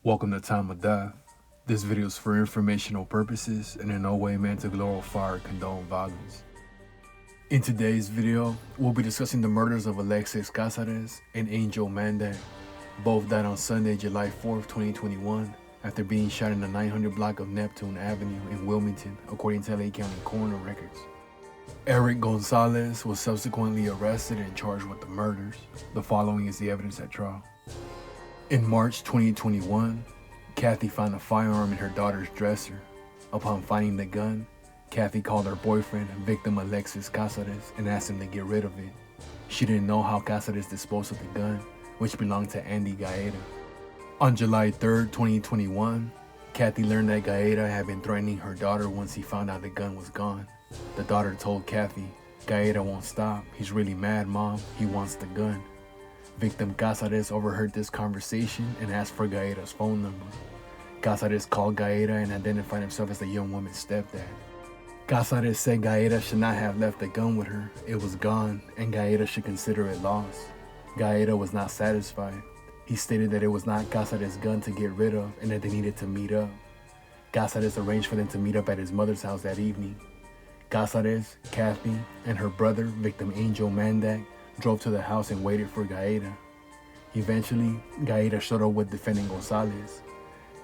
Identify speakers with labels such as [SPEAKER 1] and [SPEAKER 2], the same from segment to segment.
[SPEAKER 1] Welcome to Time of Death. This video is for informational purposes and in no way meant to glorify or condone violence. In today's video, we'll be discussing the murders of Alexis Cáceres and Angel Mandak. Both died on Sunday, July 4th, 2021, after being shot in the 900 block of Neptune Avenue in Wilmington, according to LA County coroner records. Eric Gonzalez was subsequently arrested and charged with the murders. The following is the evidence at trial. In March 2021, Kathy found a firearm in her daughter's dresser. Upon finding the gun, Kathy called her boyfriend, victim Alexis Cáceres, and asked him to get rid of it. She didn't know how Cáceres disposed of the gun, which belonged to Andy Gaeta. On July 3rd, 2021, Kathy learned that Gaeta had been threatening her daughter once he found out the gun was gone. The daughter told Kathy, "Gaeta won't stop. He's really mad, Mom. He wants the gun." Victim Cáceres overheard this conversation and asked for Gaeta's phone number. Cáceres called Gaeta and identified himself as the young woman's stepdad. Cáceres said Gaeta should not have left the gun with her. It was gone, and Gaeta should consider it lost. Gaeta was not satisfied. He stated that it was not Cáceres' gun to get rid of and that they needed to meet up. Cáceres arranged for them to meet up at his mother's house that evening. Cáceres, Kathy, and her brother, victim Angel Mandak, drove to the house and waited for Gaeta. Eventually, Gaeta showed up with defendant Gonzalez.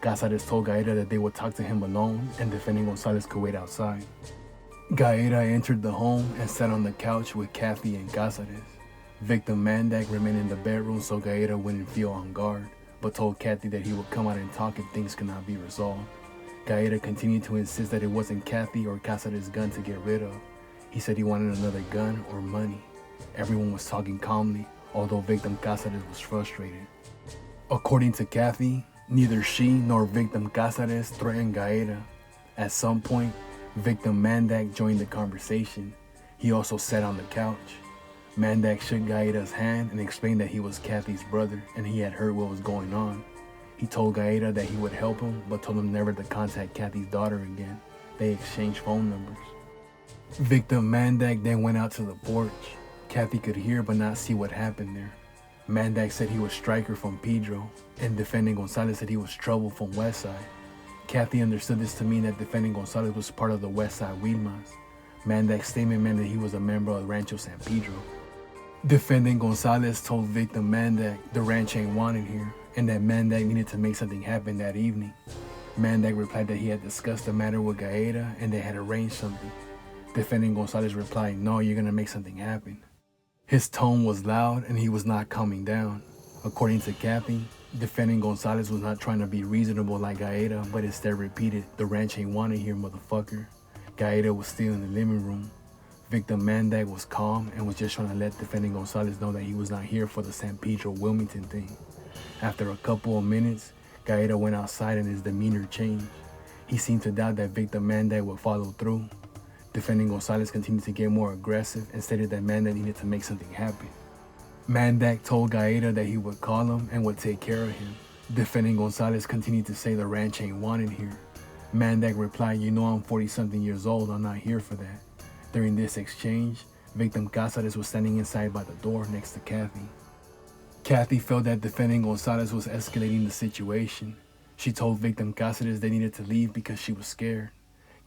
[SPEAKER 1] Cáceres told Gaeta that they would talk to him alone and defendant Gonzalez could wait outside. Gaeta entered the home and sat on the couch with Kathy and Cáceres. Victim Mandak remained in the bedroom so Gaeta wouldn't feel on guard, but told Kathy that he would come out and talk if things could not be resolved. Gaeta continued to insist that it wasn't Kathy or Cáceres' gun to get rid of. He said he wanted another gun or money. Everyone was talking calmly, although victim Cáceres was frustrated. According to Kathy, neither she nor victim Cáceres threatened Gaeta. At some point, victim Mandak joined the conversation. He also sat on the couch. Mandak shook Gaeta's hand and explained that he was Kathy's brother and he had heard what was going on. He told Gaeta that he would help him, but told him never to contact Kathy's daughter again. They exchanged phone numbers. Victim Mandak then went out to the porch. Kathy could hear but not see what happened there. Mandak said he was Striker from Pedro, and defendant Gonzalez said he was Trouble from Westside. Kathy understood this to mean that defendant Gonzalez was part of the Westside Wilmas. Mandak's statement meant that he was a member of Rancho San Pedro. Defendant Gonzalez told victim Mandak the ranch ain't wanted here, and that Mandak needed to make something happen that evening. Mandak replied that he had discussed the matter with Gaeta and they had arranged something. Defendant Gonzalez replied, "No, you're gonna make something happen." His tone was loud and he was not calming down. According to Kathy, defendant Gonzalez was not trying to be reasonable like Gaeta, but instead repeated, "The ranch ain't wanted here, motherfucker." Gaeta was still in the living room. Victim Mandak was calm and was just trying to let defendant Gonzalez know that he was not here for the San Pedro Wilmington thing. After a couple of minutes, Gaeta went outside and his demeanor changed. He seemed to doubt that victim Mandak would follow through. Defendant Gonzalez continued to get more aggressive and stated that Mandak needed to make something happen. Mandak told Gaeta that he would call him and would take care of him. Defendant Gonzalez continued to say the ranch ain't wanted here. Mandak replied, "You know I'm 40-something years old, I'm not here for that." During this exchange, victim Cáceres was standing inside by the door next to Kathy. Kathy felt that defendant Gonzalez was escalating the situation. She told victim Cáceres they needed to leave because she was scared.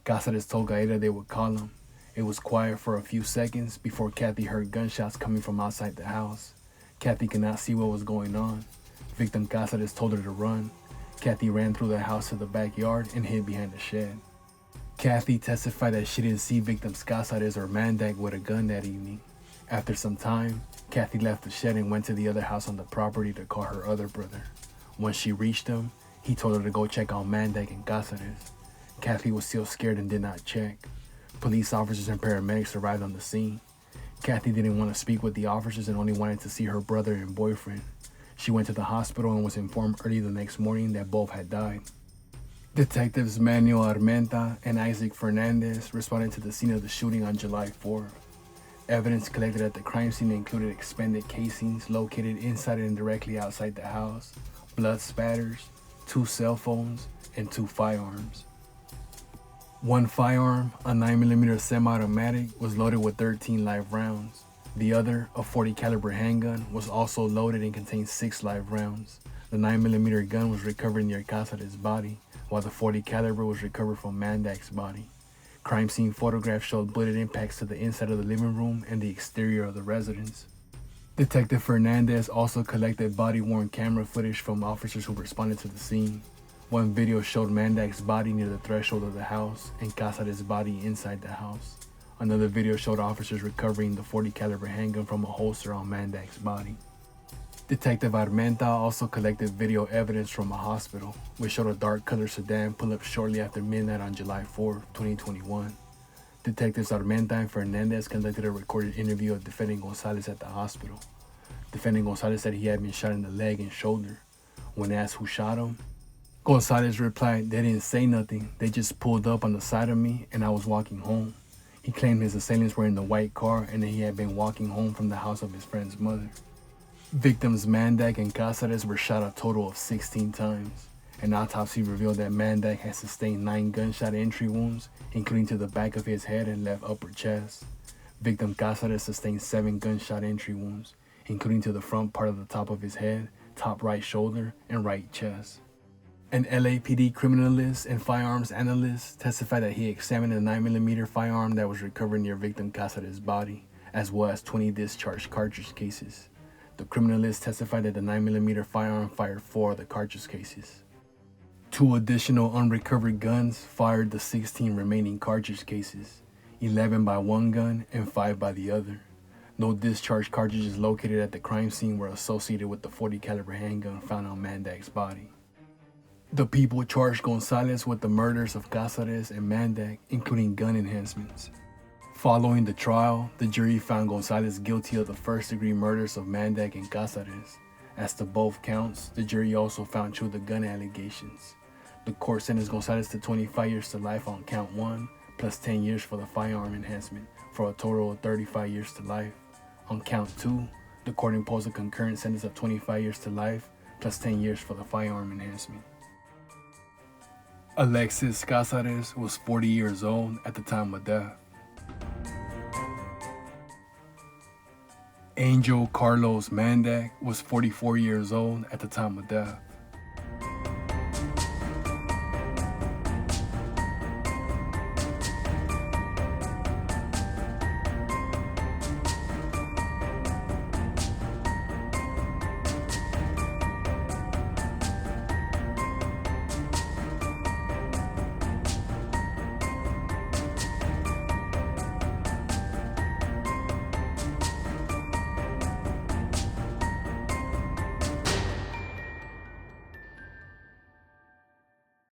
[SPEAKER 1] Cáceres told Gaeta they would call him. It was quiet for a few seconds before Kathy heard gunshots coming from outside the house. Kathy could not see what was going on. Victim Cáceres told her to run. Kathy ran through the house to the backyard and hid behind a shed. Kathy testified that she didn't see victims Cáceres or Mandak with a gun that evening. After some time, Kathy left the shed and went to the other house on the property to call her other brother. Once she reached him, he told her to go check on Mandak and Cáceres. Kathy was still scared and did not check. Police officers and paramedics arrived on the scene. Kathy didn't want to speak with the officers and only wanted to see her brother and boyfriend. She went to the hospital and was informed early the next morning that both had died. Detectives Manuel Armenta and Isaac Fernandez responded to the scene of the shooting on July 4th. Evidence collected at the crime scene included expended casings located inside and directly outside the house, blood spatters, 2 cell phones, and 2 firearms. One firearm, a 9mm semi-automatic, was loaded with 13 live rounds. The other, a .40 caliber handgun, was also loaded and contained 6 live rounds. The 9mm gun was recovered near Cáceres' body, while the .40 caliber was recovered from Mandak's body. Crime scene photographs showed bullet impacts to the inside of the living room and the exterior of the residence. Detective Fernandez also collected body-worn camera footage from officers who responded to the scene. One video showed Mandak's body near the threshold of the house and Cáceres' body inside the house. Another video showed officers recovering the .40 caliber handgun from a holster on Mandak's body. Detective Armenta also collected video evidence from a hospital, which showed a dark-colored sedan pull up shortly after midnight on July 4, 2021. Detectives Armenta and Fernandez conducted a recorded interview of Defendant Gonzalez at the hospital. Defendant Gonzalez said he had been shot in the leg and shoulder. When asked who shot him, Gonzalez replied, "They didn't say nothing. They just pulled up on the side of me and I was walking home." He claimed his assailants were in the white car and that he had been walking home from the house of his friend's mother. Victims Mandak and Cáceres were shot a total of 16 times. An autopsy revealed that Mandak had sustained 9 gunshot entry wounds, including to the back of his head and left upper chest. Victim Cáceres sustained 7 gunshot entry wounds, including to the front part of the top of his head, top right shoulder, and right chest. An LAPD criminalist and firearms analyst testified that he examined a 9mm firearm that was recovered near victim Cáceres' body, as well as 20 discharged cartridge cases. The criminalist testified that the 9mm firearm fired 4 of the cartridge cases. 2 additional unrecovered guns fired the 16 remaining cartridge cases, 11 by one gun and 5 by the other. No discharged cartridges located at the crime scene were associated with the .40 caliber handgun found on Mandak's body. The people charged Gonzalez with the murders of Cáceres and Mandak, including gun enhancements. Following the trial, the jury found Gonzalez guilty of the first-degree murders of Mandak and Cáceres. As to both counts, the jury also found true the gun allegations. The court sentenced Gonzalez to 25 years to life on count 1, plus 10 years for the firearm enhancement, for a total of 35 years to life. On count 2, the court imposed a concurrent sentence of 25 years to life, plus 10 years for the firearm enhancement. Alexis Cáceres was 40 years old at the time of death. Angel Carlos Mandak was 44 years old at the time of death.